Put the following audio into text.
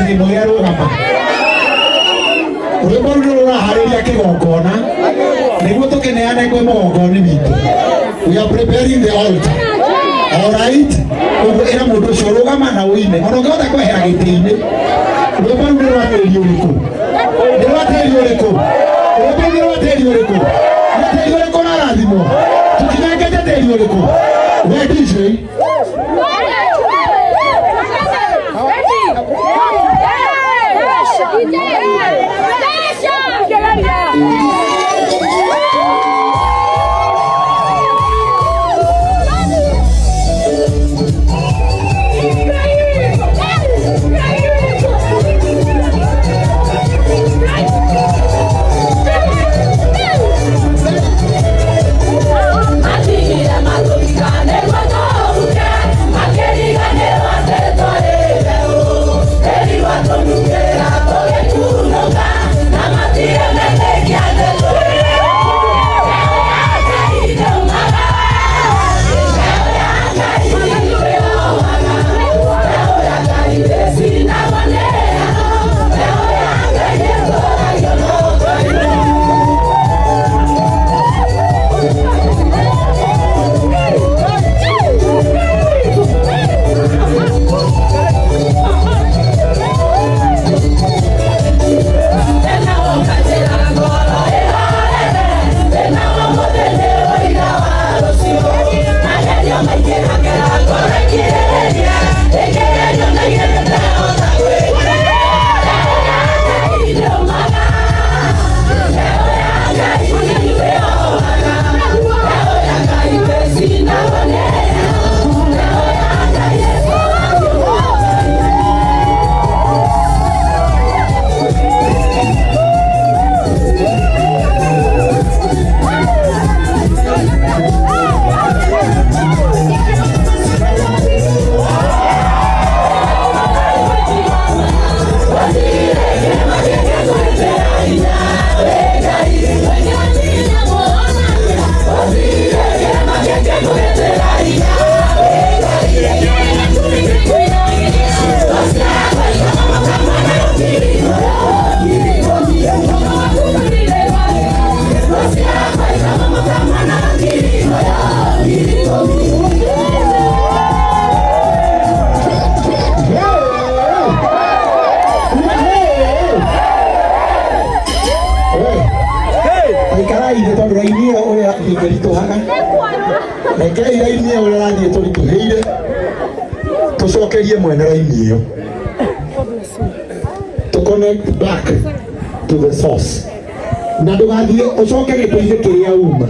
mwathi moya rugama uri moruro hariria kigongona niguo tukineane kwe mogongoni witu. We are preparing the altar. All right, uguo ira mundu ucio rugama na uine ona ngihota kwehera giti-ini. Rwimbo rũu nĩ rwa tĩri ũrĩkũ? Nĩ rwa tĩri ũrĩkũ? Rwimbo nĩ rwa tĩri ũrĩkũ? Nĩ tĩri ũrĩkũ na rathimo? Tũkinyangeje tĩri ũrĩkũ? We DJ tucokerie mwene raini iyo to connect back to the source na ndugathie ucoke gĩtĩ-inĩ kĩrĩa uma